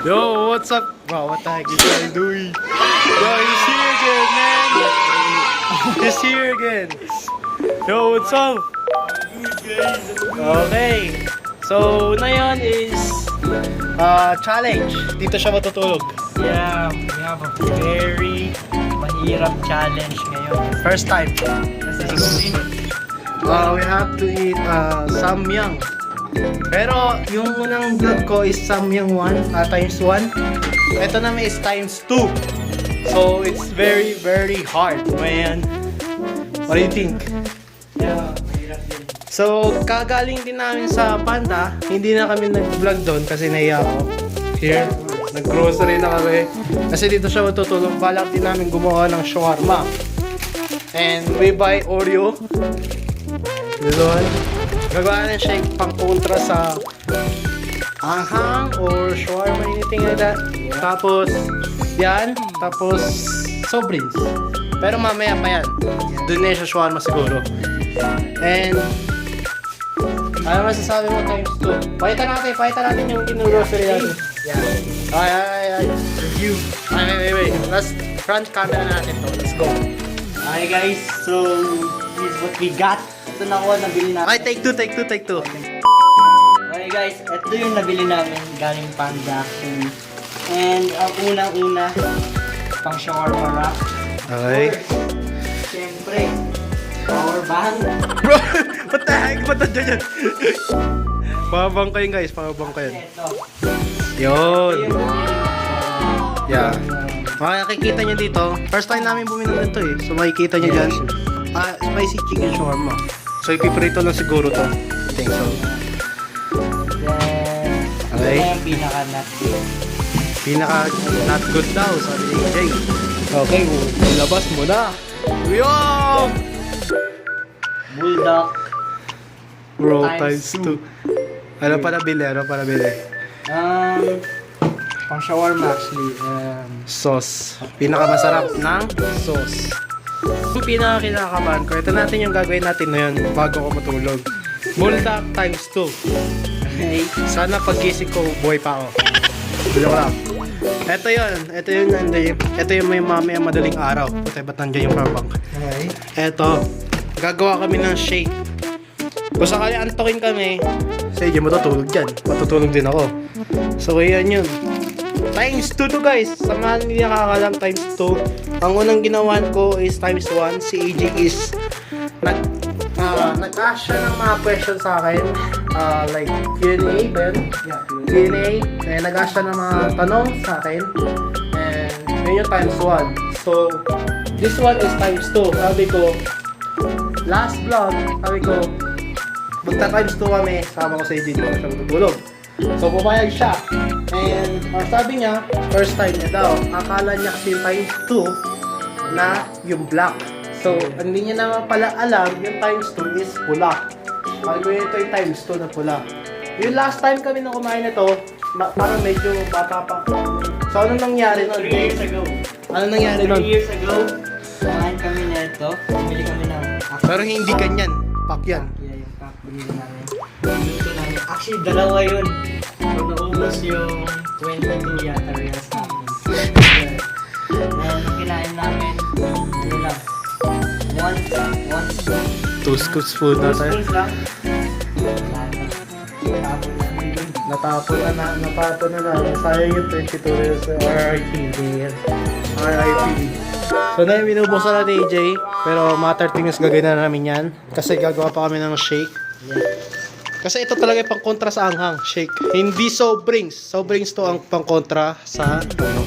Yo, what's up? Bro, what the heck is he doing? Yo, he's here again, man. He's here again. Yo, what's up? Okay. So, na yun is challenge. Dito siya matutulog. Yeah, we have a very mahirap challenge ngayon. First time. Kasi We have to eat samyang. Pero yung unang vlog ko is samyang 1 times 1. Ito naman is times 2. So it's very very hard, man. What do you think? yeah, mahirap din. So kagaling din namin sa Panda. Hindi na kami nag-vlog doon kasi naiya ako. Here, nag-grocery na kami. Kasi dito siya matutulog. Balak din namin gumawa ng shawarma. And we buy Oreo. This one. Gagawa ng shake pang kontra sa anghang or shawarma, anything like that. Tapos, yan. Tapos, soft drinks. Pero mamaya pa yan. Doon na yung shawarma siguro. And, ano masasabi mo times 2? Pakita natin yung ginugrocery natin. Yeah. Ay. Review. Wait. Let's front camera natin to. Let's go. Okay guys, so this is what we got. Ito na ako nabili namin. Ay, take two. Okay guys, ito yung nabili namin galing Panda. And ang unang-una, pang shawarma wrap. Okay. Siyempre, power bank. Bro, what the heck? Ba't nandiyan yan? Pabang kayo guys, pabang kayo. Ito. Yun. Yeah. Makikita nyo dito. First time namin bumili nito eh. So makikita nyo dyan. Spicy chicken shawarma. So ipiprito lang siguro to. I think so. Then, Okay. ito yung pinaka-nut din. Pinaka not good daw, sabi ni AJ. Okay, ilabas mo na. Yo! Bulldog. Bro, Times times 2. Ano pa nabili? Pang shawarma actually. Sauce. Pinakamasarap ng sauce. Yung pinakakinakabahan ko, ito natin yung gagawin natin na yun bago ko matulog. Bulldog times 2. Okay. Sana paggising ko, buhay pa ako. Joke lang. Ito yung may mamaya madaling araw. Puti, ba't nandiyan yung powerbank? Okay. Ito, gagawa kami ng shake. Kung sakali antokin kami, sige, matutulog dyan. Matutulog din ako. So, yan yun. Times 2 to guys. Sa mga hindi nakakalam, times 2. Ang unang ginawan ko is times 1. Si AJ is nag-ask siya ng mga questions sa akin. Like Q&A, Ben. Yeah. Q&A. Eh, nag-ask siya ng mga tanong sa akin. And yun yung times 1. So, this one is times 2. Sabi ko, last vlog, sabi ko, magta times 2 kami. Sama ko sa AJ, dito siya matutulog. So, pumayag siya. And, sabi niya, first time niya daw. Akala niya kasi times 2 na yung black. So, hindi niya naman pala alam, yung times 2 is pula. Sabi ko, ito yung times 2 na pula. Yung last time kami na kumain nito, parang medyo bata pa. So, anong nangyari nun? 3 years ago. Ano nangyari 3 nun? years ago, kumain kami na ito. Bumili kami ng Pero hindi ganyan. Pak yan. Yeah, yung pack binili namin. Dito namin. Actually, dalawa yun. Pag naubos yung 22 yata reals namin. And kinain namin, yun lang. One spoon. 2 scoops food na tayo. Spoons lang. Tapon namin yun. Natapon na. Sayang yung 22 reals. RIP. RIP. So na yung binubuksan natin AJ. Pero mga 30 minutes gagawin na namin yan. Kasi gagawa pa kami ng shake. Kasi ito talaga yung pang kontra sa anghang. Shake. Hindi soft drinks. Soft drinks to ang pang kontra sa ano.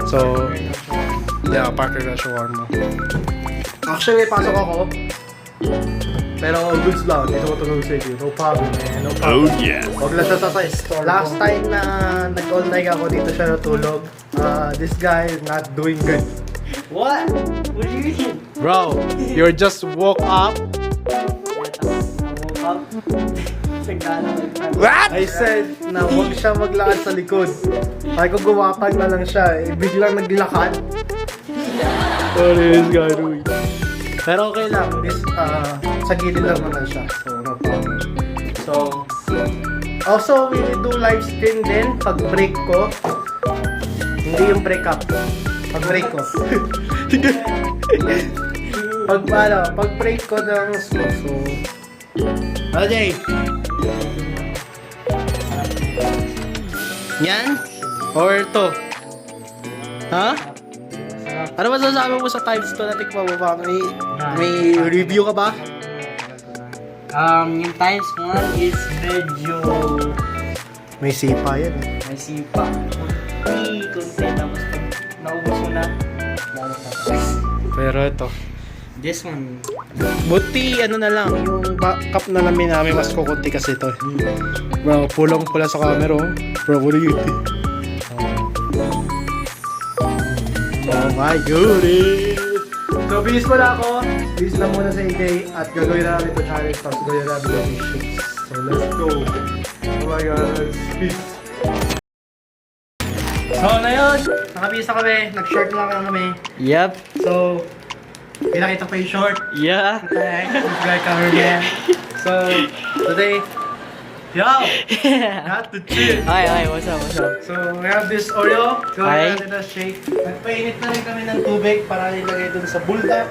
So, yeah, partner na shawarma. Actually, may pasok ako. Pero goods lang. Dito ko tulog sa AJ. No problem, man. No problem. Oh yeah. Huwag lang siya sa store. Last time na nag-online ako, dito siya natulog. This guy is not doing good. What? What do you mean? Bro, you just woke up. What? I said na huwag siya maglakad sa likod. Sabi ko guwapag na lang siya. Biglang naglakad. What is guy doing? Pero okay lang. This, sa gilid lang naman siya. So, no problem. So, Also, we will do live stream din pag break ko. Hindi yung break up. Pag break ko. Pag break ko ng school. So, okay. Yan? Or to? Ha? Ano masasabi mo sa times 2 na tikman mo ba? May review ka ba? Yung times 1 is medyo May sipa yan eh. may sipa. Kunti, tapos pag naubos mo na, lalo ka pa. Pero ito. This one, Buti ano na lang, yung cup na namin mas kukunti kasi ito. Bro, pulang pula sa camera oh. Bro, what are you doing? Oh my goodness! So, bilis mo na ako. Bilis lang muna sa AK at gagawin na namin ito challenge tapos gagawin na namin yung shakes. So, let's go! Oh my god, peace! So, na yun! Nakabisa kami. Nag-short lang kami. Yep. So, pinakita pa yung short. Yeah. Guy cameraman. So, today, yo! Not to chill. Ay, what's up? So, we have this Oreo. Hi. Gawin natin na shake. Nagpainit na rin kami ng tubig para ilagay dun sa bulda.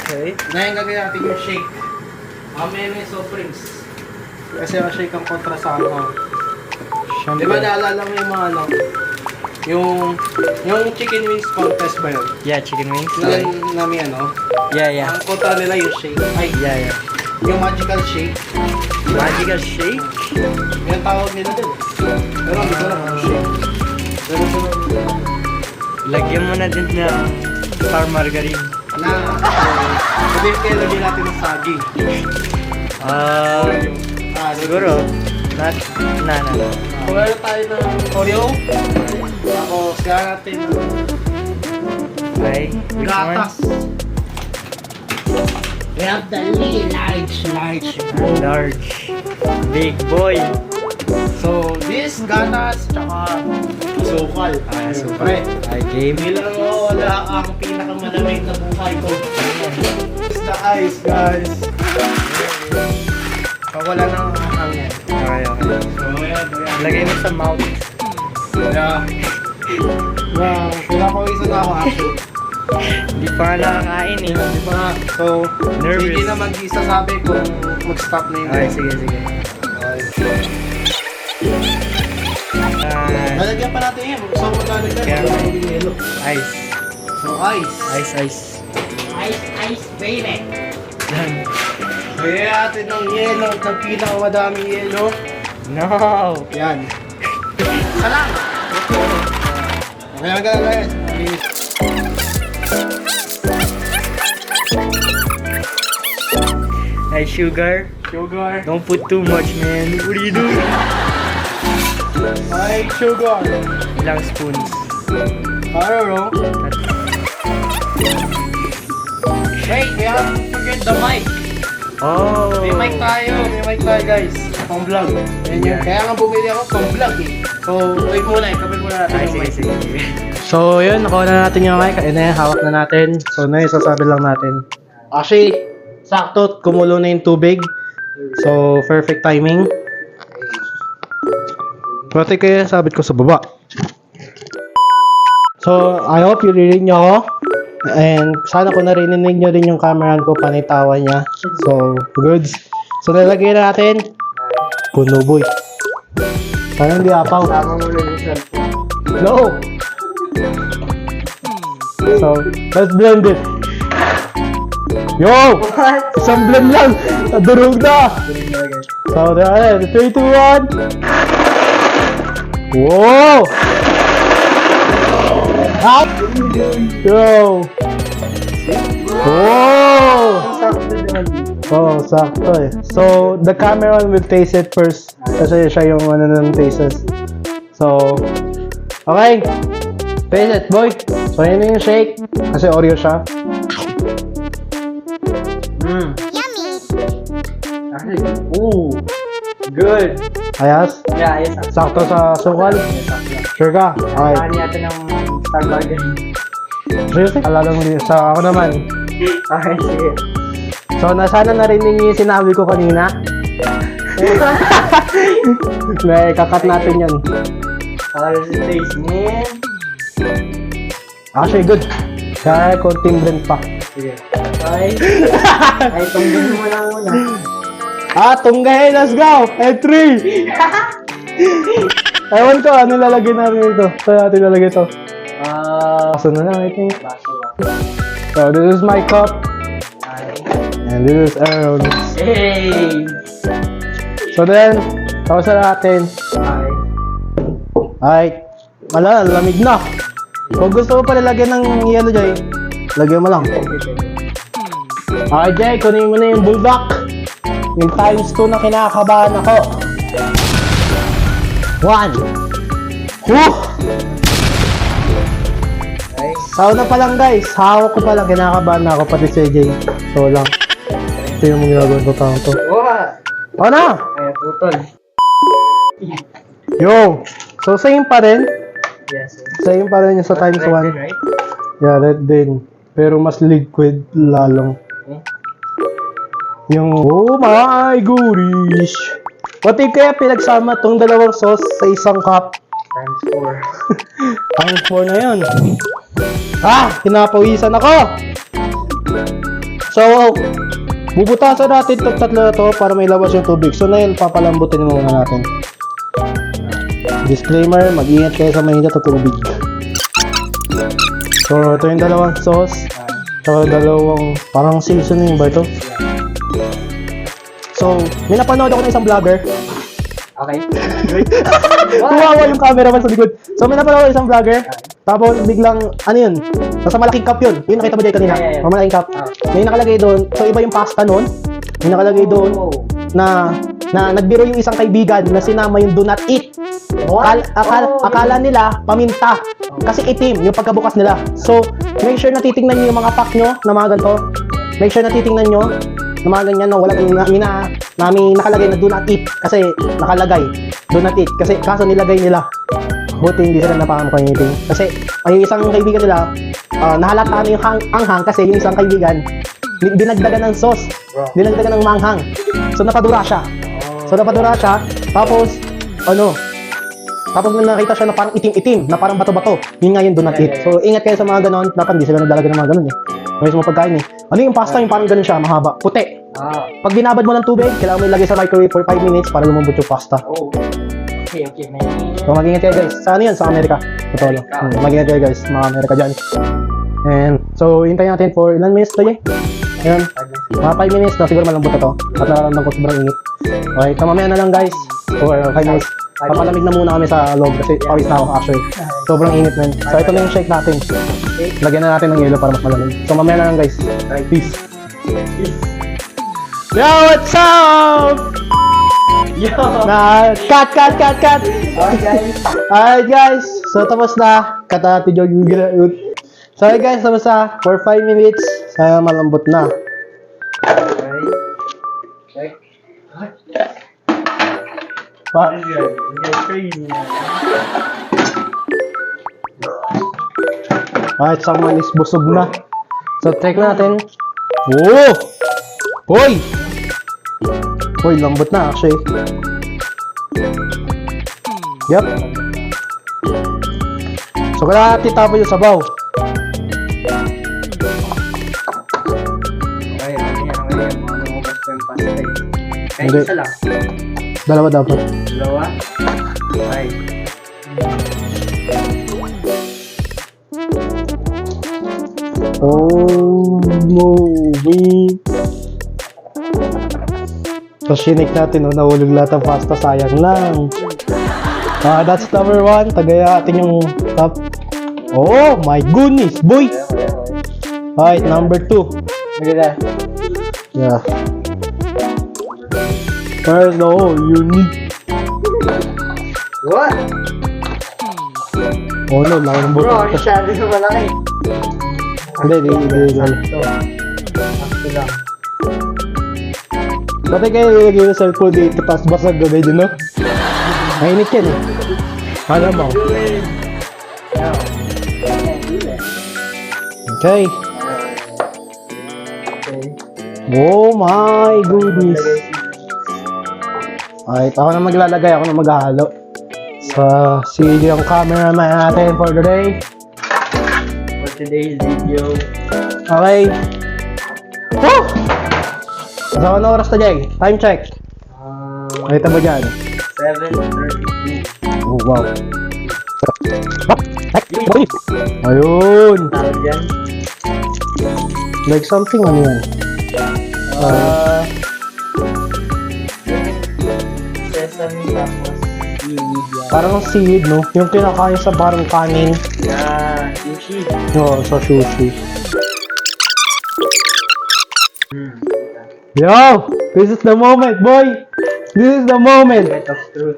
Okay. Ngayon gagawin natin yung shake. Mamaya may soft drinks. Kasi ang shake ang kontra sa ano. Di ba naalala mo yung mga ano? Yung chicken wings contest ba yun? Yeah, chicken wings. Yung namin ano? Yeah. Ang kontra nila yung shake. Ay, Yeah. yung magical shake. Magical shake? Yung tawag nila din. Pero hindi ko lang ang shake. Pero Lagyan mo na din ng star margarine. pwede kayo lagyan natin ng saging. Siguro. Not, na. Kung meron tayo ng Oreo, tapos kaya natin Okay. gatas. We have the large. Big boy. So, this gatas, tsaka sukal. Siyempre. Ay, game. Hindi lang wala ang pinakamalamig na buhay ko. It's the ice, guys. Pag wala nang hangin. Okay. So, ayan. Lagay mo sa mouth. Yeah. Wow, pinapawisan na ako actually. Hindi pa nga nakakain eh. Di ba nga? So, Nervous. hindi na mag-isasabi kung mag-stop na yun. Okay, sige. Lalagyan pa natin yun. So, maglalagyan. Kaya Kaya may- yellow. Ice. So, ice. Ice, baby. Yan. Kaya natin ng yellow. Ng pinakamadaming yellow. No. Yan. Salang! Okay, maglalagyan. Hey, sugar. Sugar. Don't put too much, man. What are you doing? Ay, sugar. Ilang spoons? I don't know. Wait, we have to forget the mic. Oh. May mic tayo guys. Pang vlog. Yan yun. Kaya nga bumili ako pang vlog eh. So, wait muna, ikabit muna natin Ay, yung mic. sige. So, yun, nakuha na natin yung mic. Ayun na yan, hawak na natin. So, na yung sasabi lang natin. Actually, sakto, kumulo na yung tubig. So, perfect timing. Pati kaya sabit ko sa baba. So, I hope you rinig nyo ako. And sana kung narinig nyo din yung camera ko, panitawan niya. So, goods. So, nalagay na natin. Puno boy. Parang di apaw. Tama mo na yung cellphone. No! So, let's blend it. Yo! What? Isang blend lang! Nadurog na! So, there, 3, 2, 1! Wow! Up! Yo! Wow! Oh, sakto eh. So, the cameraman will taste it first. Kasi siya yung ano ng tastes. So, okay. Taste it, boy. So, yun yung shake. Kasi Oreo siya. Actually, ooh. Good. Ayas. Yeah, yes. Sakto sa sukal. Sure ka? Okay. Saan yata ng star margarine? Seriously? Alala mo din. Sa ako naman. Okay, sige. So, sana narinig niyo yung sinabi ko kanina. May kakat natin yan. How's it taste, man? Actually, good. Kaya konting blend pa. Sige. Ay, tungguin mo lang muna. Tunggahin, let's go! And 3! Ewan ko, ano lalagay natin ito? Saan natin lalagay ito? Baso na lang, I think. Baso. So, this is my cup. Ay. And this is Aaron's. Hey! So then, tapos na natin. Ay. Ay, lamig na. Kung gusto mo pala lagyan ng yellow, Jay, lagyan mo lang. Okay, Jay, kunin mo na yung bulldog. Yung times 2 na kinakabahan ako. 1. Woo! Ay. Sauna pa lang, guys. Hawak ko pa lang. Kinakabahan na ako, pati si Jay. So lang. Ito yung mga ginagawa ko tao to. Wow! O na! Ay, putol. Yo! So, same pa rin. Yes, sir. Same pa rin yung sa times 1. Right? Yeah, red din. Pero mas liquid lalong. Yung, oh my goodies! Pati kaya pinagsama tong dalawang sauce sa isang cup. Times 4. Times 4 na yun. Pinapawisan ako! So, bubutasan natin itong tatlo na to para may labas yung tubig. So, na yun, papalambutin muna natin. Disclaimer, mag-ingat kayo sa mahinit na tubig. So, ito yung dalawang sauce. Tsaka dalawang, parang seasoning ba ito? So, may napanood ako ng isang vlogger. Okay. Tumawa yung cameraman sa likod. So, may napanood ako ng isang vlogger. Tapos, biglang, ano yun? Nasa malaking cup yun. Yun, nakita mo dyan kanina. Yeah. Malaking cup. May nakalagay doon. So, iba yung pasta noon. May nakalagay doon na nagbiro yung isang kaibigan na sinama yung do not eat. Akala nila paminta. Kasi itim yung pagkabukas nila. So, make sure na titingnan nyo yung mga pack nyo na mga ganito. Make sure na titingnan nyo na mga ganyan na walang namin nakalagay na do not eat. Kasi nakalagay do not eat. Kasi kaso nilagay nila. Buti hindi sila napakamukangiting. Kasi yung isang kaibigan nila, nahalata na yung anghang kasi yung isang kaibigan dinagdagan ng sauce. Dinagdagan ng manghang. So napadura siya. Tapos tapos nung nakita siya na parang itim-itim, na parang bato-bato. Yun nga yung do not eat. So ingat kayo sa mga ganon. Dapat hindi sila naglalagay ng mga ganon eh. May mga pagkain eh. Ano yung pasta yung parang ganon siya, mahaba, puti. Pag binabad mo ng tubig, kailangan mo ilagay sa microwave for 5 minutes para lumambot yung pasta. Okay, man. So mag-ingat kayo guys. Saan yan? Sa Amerika. Totoo lang. Mag-ingat kayo guys, mga Amerika dyan. And so hintayin natin for ilan minutes to, Ayan. Mga 5 minutes na siguro malambot na to. At nararamdaman ko sobrang init. Okay, mamaya na lang guys. For 5 minutes. Papalamig na muna kami sa loob kasi pawis na ako actually. Sobrang init man. So ito na yung shake natin. Lagyan na natin ng yelo para mas malamig. So mamaya na lang guys. Peace. Yo, what's up? Yo! Cut! Alright, guys. Alright guys. So tapos na. Kata natin yung ginaut. So alright guys, tapos na. For 5 minutes. Sana malambot na. Check. Alright, someone is busog na. So check natin. Whoa! Hoy! Hoy, lambot na actually. Yep. So kaya titapon yung sabaw. Okay, lumabas ko yung pasta. Kahit Hindi. isa lang. Dalawa dapat. Dalawa. Okay. Oh no, wait. So shinik natin, nahulog lahat ng pasta, sayang lang. That's number 1. Tagaya atin yung top. Oh my goodness, boy! Alright, number 2. Maganda. Yeah. First, no, unique. What? Oh no, laki ng Bro, buto. masyado sa malaki. Hindi. Sakto lang. Pati kayo nilagay yung cellphone dito, tapos basag na medyo, no? Mainit yan eh. Alam mo. Okay. Okay. Oh my goodness. Alright, ako na maglalagay, ako na maghahalo. So, si yung cameraman natin for today. For today's video. Okay. Woo! Sa ano oras na, Jay? Time check. Nakita mo dyan? 7:32. Oh, wow. Ayun! Tawag yan? Like something, ano yan? Sesame tapos seaweed yan. Parang seaweed, no? Yung kinakain sa parang kanin. Yeah, sushi. No, sa sushi. Yo! This is the moment, boy! This is the moment! Moment of truth.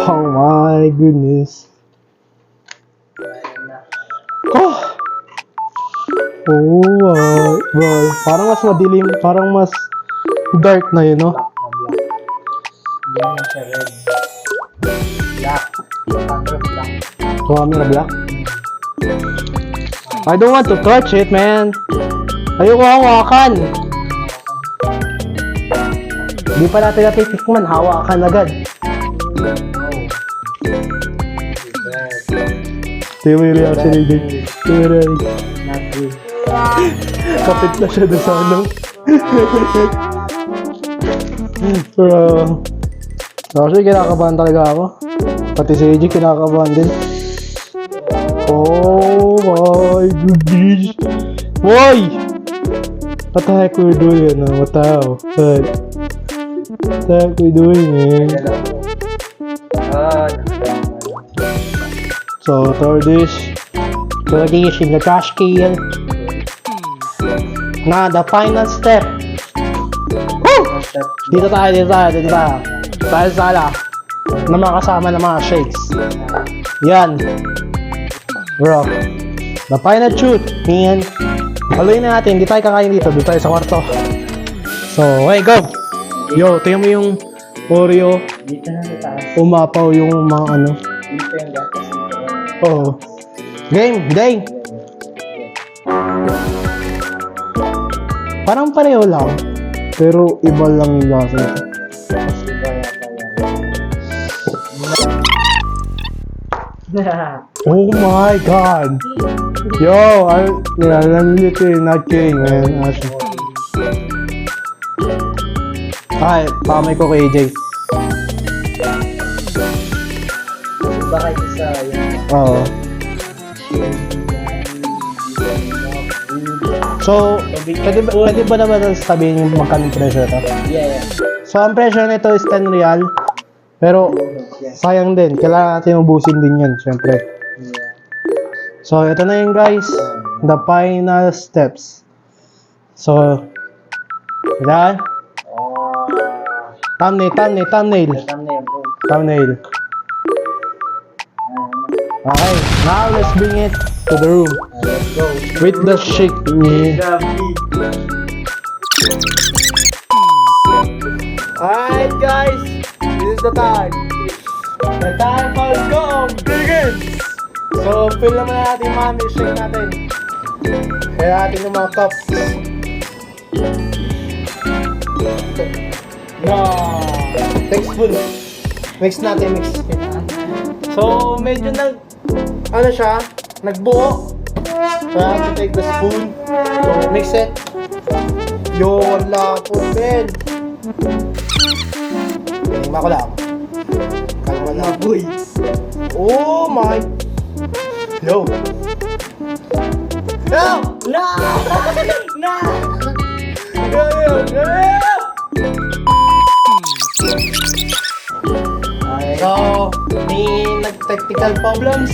Oh my goodness. Oh! Oh my boy. Parang mas madilim, parang mas dark na yun, no? Hindi naman siya red. Black. Color black. Camera black. I don't want to touch it, man. Ayoko hawakan. Di pa natin natitikman, hawakan agad. Theory actually, theory. Not good. Kapit na siya doon sa ano. Pero, actually, kinakabahan talaga ako. Pati si AJ, kinakabahan din. Oh my goodness. Why? What the heck we're doing? What the hell? What the heck we doing, man? So, throw this. Throw this in the trash can. Now, the final step. Woo! Dito tayo. Tayo sa sala. Na mga kasama ng mga shakes. Yan. Bro. The final shoot. Yan. Haluin na natin. Hindi tayo kakain dito. Dito tayo sa kwarto. So, hey, go! Yo, tingnan mo yung Oreo. Dito na sa taas. Umapaw yung mga ano. Dito yung gatas. Oo. Game! Parang pareho lang. Pero iba lang yung lasa nito. Mas iba yata yan. Oh my god! Yo, I'm literally not kidding, man. Ay, pamay ko kay AJ. Iba kayo sa yung Oo. So, pwede ba naman sabihin yung magkano presyo ito? Yeah. So, ang presyo nito is 10 real. Pero, sayang din. Kailangan natin ubusin din yan, syempre. Yeah. So, ito na yun, guys. The final steps. So, yan. Thumbnail. Thumbnail, bro. Thumbnail. Okay, now let's bring it to the room. Let's go. With the shake. Alright, guys. This is the time. The time has come. Begins. So, fill naman natin yung mga milkshake natin. Kaya natin yung mga cups. No. Take spoon. Mix natin, mix. So, medyo ano siya, nagbuo. So, I have to take the spoon. So, mix it. Yo, wala po, Ben. Lima ko lang. Kalma na, boy. Oh my. Yo. Yo! No! No! Yo! So, may nag-technical problems.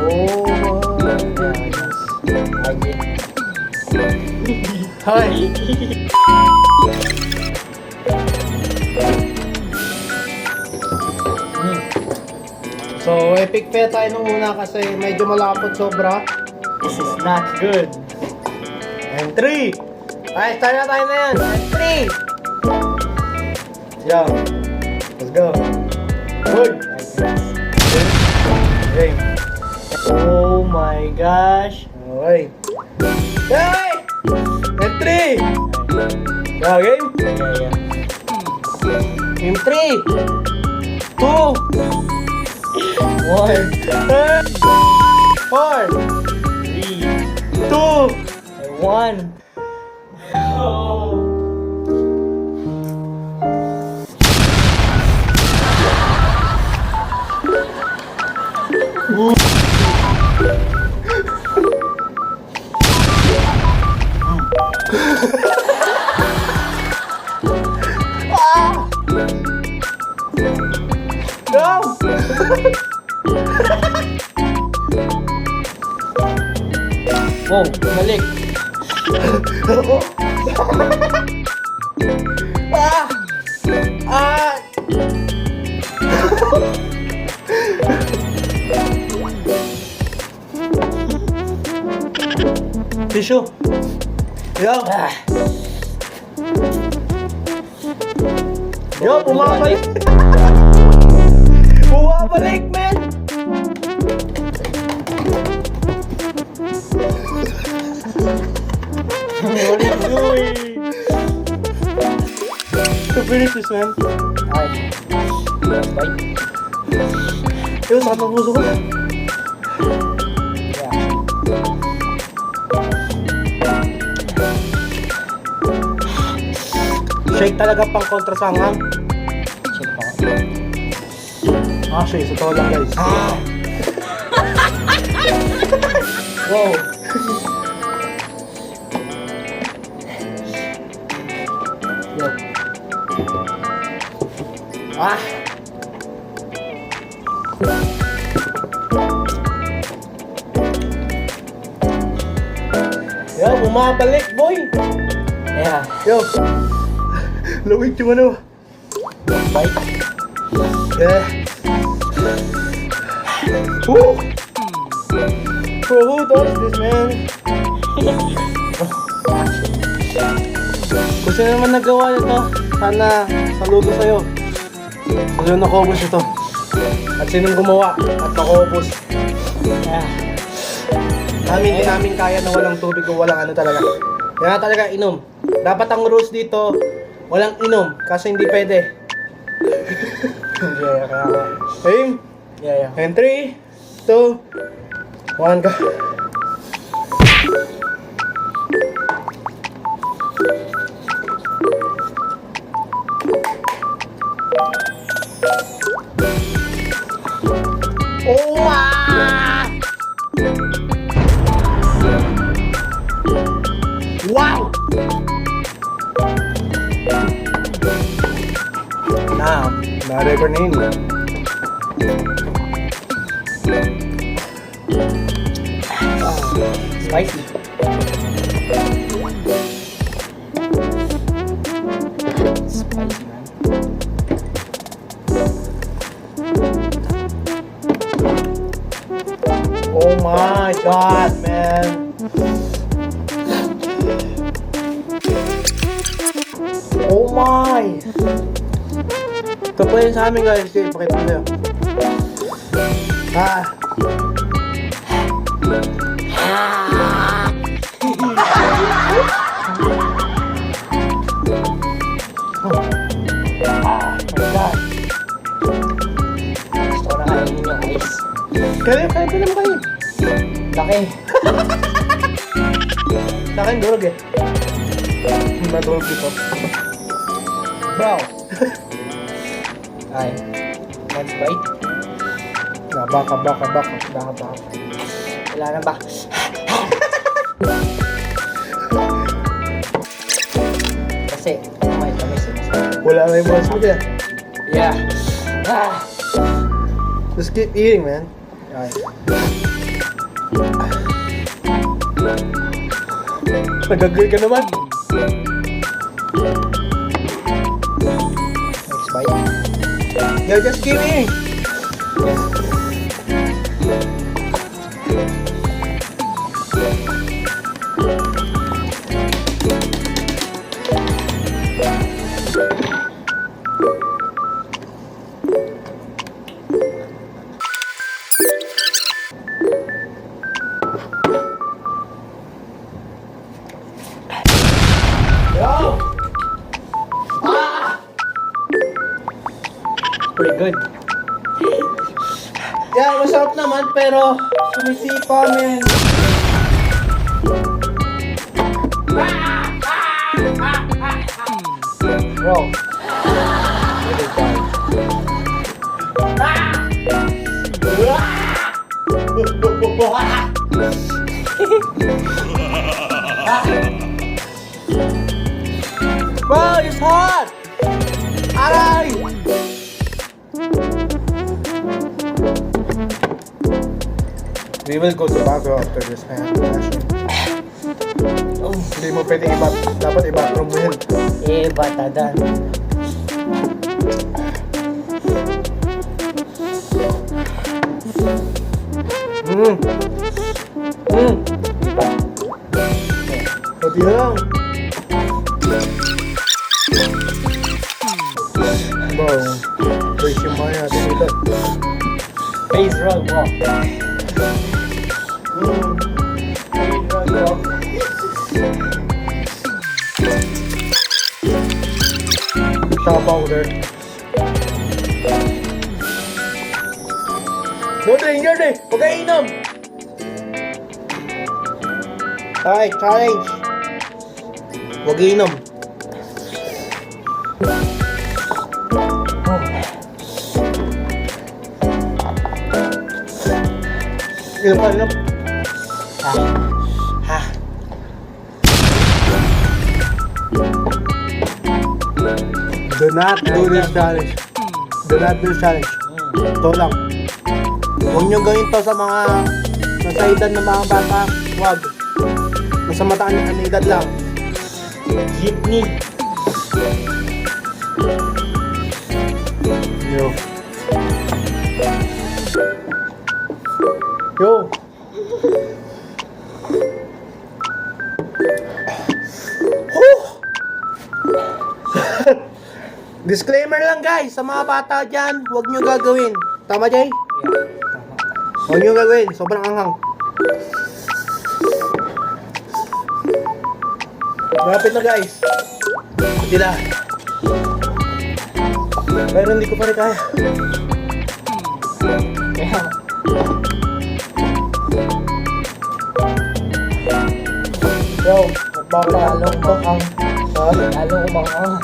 Oh my goodness. Hi. So, epic fail tayo nung una kasi medyo malapot sobra. This is not good. And 3. Ay, start na tayo na yan. And 3. Yo. Let's go. Good. Okay. Oh my gosh. Okay. Hey! And 3. Yeah, game? Yeah. In 3, 2, 1, 4, 3, 2, 1. go! Oh, balik. Ah! Ah! Tissue. Yo. Yo, bumabalik. Bumabalik, man. What are you doing? To finish this, man. Ay. Bite. Yo, sakit ang puso ko. Yeah. Shake talaga pang kontra sa hanghang. Check pa. Actually, sa totoo lang, guys. Wow. Yo. Ah! Yo, bumabalik, boy! Yeah. Yo! Lawit yung ano. Bite. Yeah. Woo! Bro, who does this, man? Kung sino naman nagawa nito, sana saludo sa'yo. Sa'yo nakubos ito. At sinong gumawa at nakubos. Yeah. Namin din namin kaya na walang tubig o walang ano talaga. Kaya talaga inom. Dapat ang rules dito, walang inom kasi hindi pwede. Yeah, kaya. Aim! Yeah. And 3, 2, 1, go. Oh my! Wow! Now, na-record na yun. Spicy. Spicy, man. Oh my god, man. Oh my. Ito po yun sa amin, guys. Okay, pakita ko sa'yo. Ah. Gusto ko na kainin yung ice. Kaya naman kayo. Laki. Sa akin, durog eh. Madurog dito. Bro. Ay. Let's bite. Baka. Wala na ba? Kasi, may tamis. Wala na yung boss mo dyan. Yeah. Ah. Just keep eating, man. Alright. Nagagay ka naman. Next bite. Yo, just keep eating. Yo! good. Yeah, masarap naman pero sumisipa, men. Bro. Bro, it's hot! Aray! We will go to bathroom after this hand session. Hindi mo pwedeng dapat i-bathroom mo yun. Batadan. Pati na lang. Bro, brace yung mga natin dito. Face roll walk. Shop powder. No danger eh! Huwag kayo inom! Okay, challenge! Huwag inom. Inom pa, inom. Ha? Do not do this challenge. Do not do this challenge. Ito lang. Huwag nyo gawin to sa mga nasa edad ng mga bata. Huwag. Nasa mataan na edad lang. Jeepney. Yo. Yo. Disclaimer lang guys, sa mga bata dyan, huwag nyo gagawin. Tama, Jay? Huwag nyo gagawin, sobrang anghang. Malapit na guys. Hindi na. Pero hindi ko pa rin kaya. Yo, magpapalalong bakang. Ha? Lalong umangang.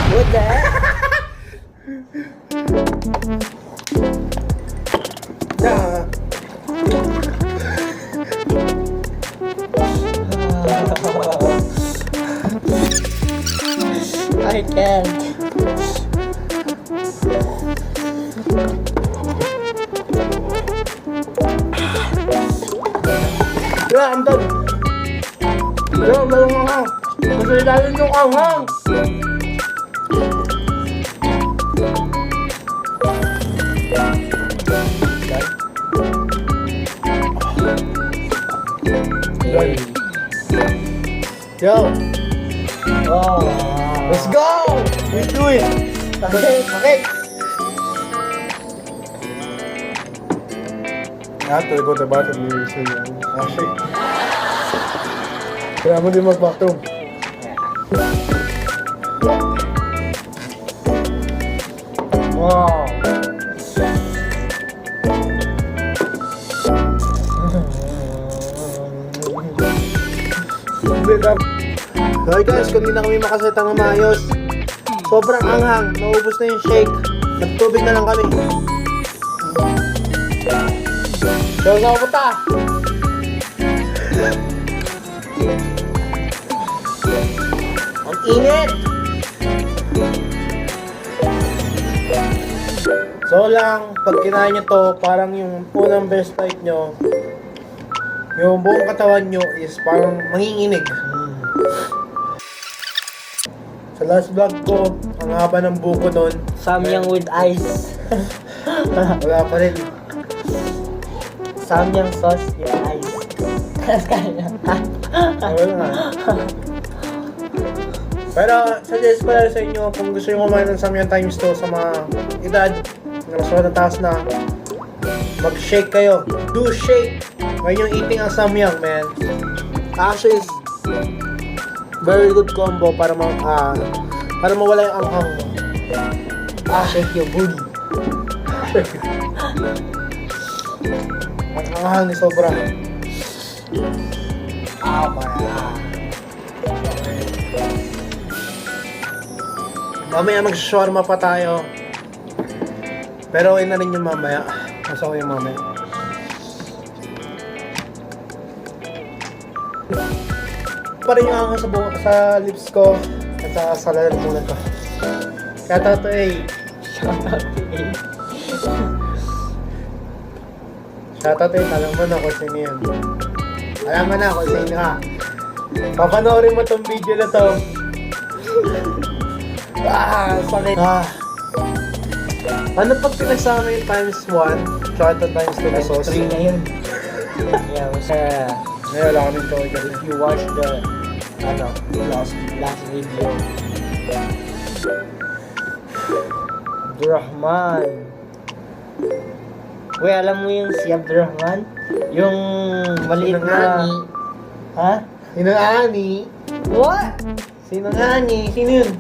What the heck? I can't. Yeah, I'm done. Yo, dalawang anghang. Kasi ilalim yung anghang. Yo, Oh. let's go! Let's do it! Okay, okay. I have to go to the bathroom soon. Actually, kaya mo din mag-bathroom. Wow. Okay guys, kung hindi na kami makaseta ng maayos, sobrang anghang, naubos na yung shake. Nagtubig na lang kami. So, saan ko punta? Ang init! So lang, pag kinain nyo to, parang yung unang best bite nyo, yung buong katawan nyo is parang manginginig. Sa last vlog ko, ang haba ng buko nun. Samyang with ice. Wala pa rin. Samyang sauce with ice. Wala nga. Pero suggest ko lang sa inyo kung gusto nyo kumain ng Samyang times 2 sa mga edad na mas matataas na, mag-shake kayo. Do shake when you're eating ang Samyang, man. Actually, it's very good combo para mawala yung anghang mo. Shake your booty. Ang anghang ni sobra. Oh my God. Mamaya mag-shawarma pa tayo. Pero okay na rin yung mamaya. Mas okay yung mamaya. Pa rin yung anghang sa lips ko at sa lalamunan ko. Kaya tato Shoutout alam mo na kung sino yun. Alam mo na kung sino ka. Papanoorin mo tong video na to. Sakit. Ano pag pinagsama yung times 1, tsaka times 2 na sauce? 3 na yun. Yeah, Ngayon, wala kaming choice. if you watch the last video, Abdurrahman. Uy, alam mo yung si Abdurrahman? Yung maliit na... Ha? Sino nga ni? What? Sino nga ni? Sino yun?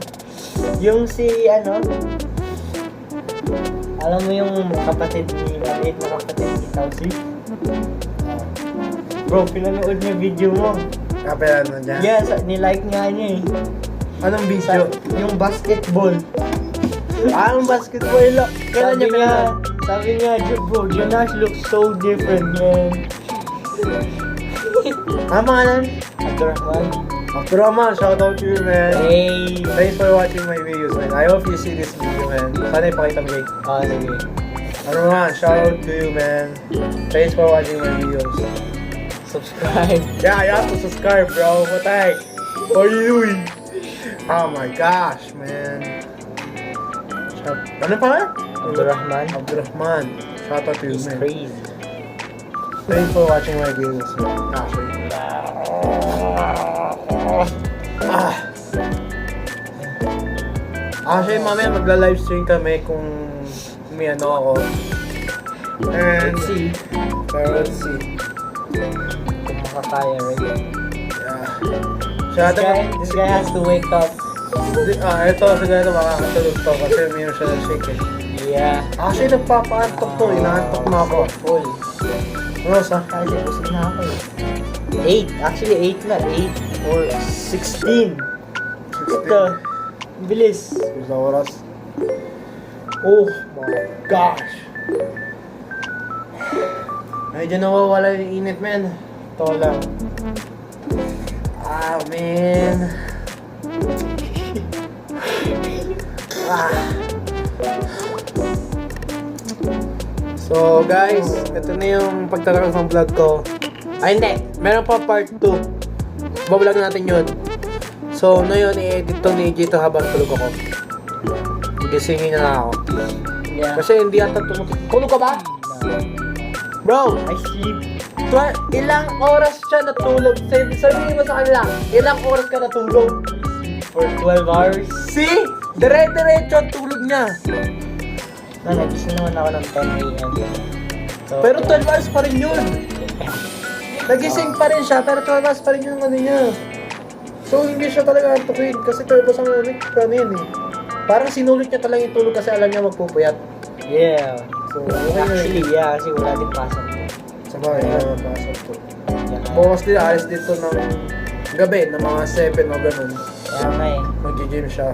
Yung si alam mo yung kapatid ni maliit na kapatid ni Tausi? Bro, pinanood niya video mo. Kapela na dyan? Yeah, nilike nga niya eh. Anong video? Yung basketball. Anong basketball? Kailan niya pinanood? Sabi niya, bro, Jonas looks so different, man. Mga nan? Abdurrahman. Abdurrahman, shoutout to you, man. Hey. Thanks for watching my videos, man. I hope you see this video, man. Sana ipakita mo kay. Sige. Ano man, shoutout to you, man. Thanks for watching my videos. Subscribe. Yeah, you have to subscribe, bro. What the heck? What are you doing? Oh my gosh, man. Ano pa? Abdurrahman. Abdurrahman. Shoutout to you, He's man. crazy. Thanks for watching my videos, man. Actually. Actually, mamaya magla-livestream kami kung may ano ako. And Let's see. Pero let's see. Kung makakaya, right? Yeah. This guy has to wake up. Ito siguro makakatulog to kasi mayroon siya ng shake eh. Yeah. Actually, nagpapaantok to. Inaantok na ako. Full. Ano sa? Kasi busog na ako eh. 8. Actually, 8 na. 8 or 16. Ito. Bilis. Sa oras. Oh my gosh. Medyo nawawala yung init, man. Ito lang. Man. So guys, ito na yung pagtatapos ng vlog ko. Hindi, meron pa part 2. Bablog natin yun. So na yun, i-edit to ni Gito habang tulog ako. Gisingin na lang ako. Yeah. Kasi hindi ata tulog ka ba? Bro, I sleep. ilang oras siya natulog? Sabihin mo sa kanila, ilang oras ka natulog? For 12 hours. See? Dire-diretso ang tulog niya. Nagising naman ako ng 10 a.m. So, Pero 12 hours pa rin yun. Nagising pa rin siya, pero 12 hours pa rin yung ano niya. So, hindi siya talaga antukin kasi 12 hours ang ulit yun eh. Parang sinulit niya talaga yung tulog kasi alam niya magpupuyat. yeah. So, okay na Actually, yeah. Kasi wala din pasok. sa bahay na mapasok to. Yeah. Bukas din, alis dito ng gabi, ng mga 7 o ganun. Kaya nga eh. Mag-gym siya.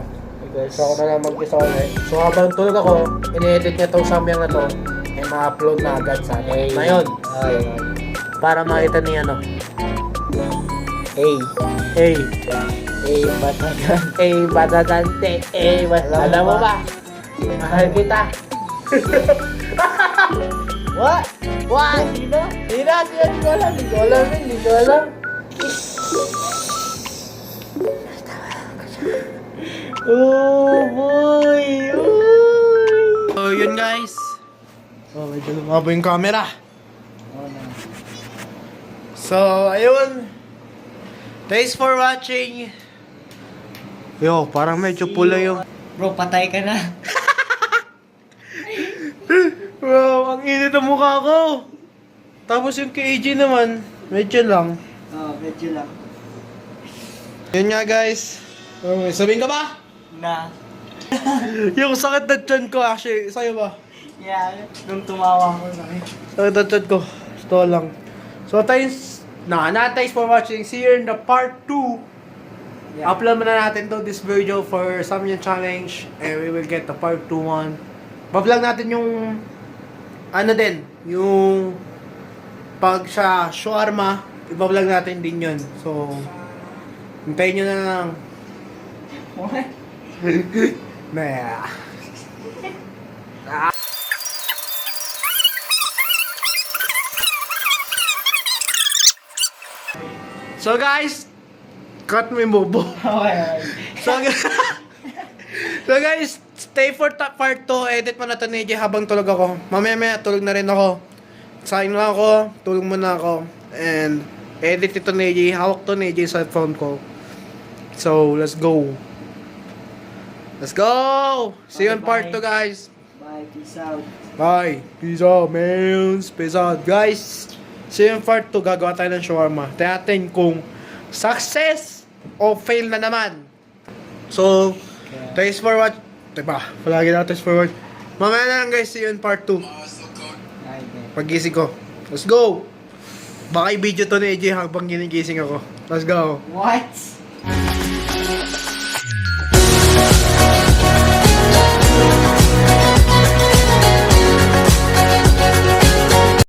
Because, So, ako na lang mag-isa ulit. So, habang tulog ako, ini-edit niya tong Samyang na to, ay ma-upload na agad sa akin. Ngayon, Ay. para makita niya ano. Hey. Hey, Hey, batagan. hey, badadante, hey, alam mo ba? Mahal kita. What? What? Sino? Hindi ko alam, hindi ko alam. Oh boy! Uy! So, yun guys. Oh, medyo lumabo yung camera. Oh, no. So, ayun. Thanks for watching. Yo, parang medyo pula yung... Bro, patay ka na. Bro, ang init ang mukha ko. Tapos yung kay AJ naman, medyo lang. Medyo lang. Yun nga guys. Sabihin ka ba? Na. Yung sakit na tiyan ko actually, sa'yo ba? Yeah, nung tumawa ko sa akin. Sakit na tiyan ko. Ito lang. So thanks for watching. See you in the part 2. Yeah. Upload muna natin to this video for Samyang Challenge and we will get the part 2 one. Bablog natin yung ano din, yung pag sa shawarma, ibablog natin din yun. So, hintayin nyo na lang. What? Nah. So guys, cut mo yung bobo. Okay. So, so guys, stay for part 2. Edit mo na to ni AJ habang tulog ako. Mamaya tulog na rin ako. Sain lang ako, tulog muna ako. And edit ito ni AJ. Hawak to ni AJ sa phone ko. So, let's go. Let's go! See you on part 2 guys. Bye, peace out. Bye. Peace out, man. Peace out. Guys, see you in part 2. Gagawa tayo ng shawarma. Tiyatin kung success o fail na naman. So, thanks for watch. Diba? Palagi na thanks for watch. Mamaya na lang guys. See you in part 2. Paggising ko. Let's go! Baka i-video to ni AJ habang ginigising ako. Let's go. What?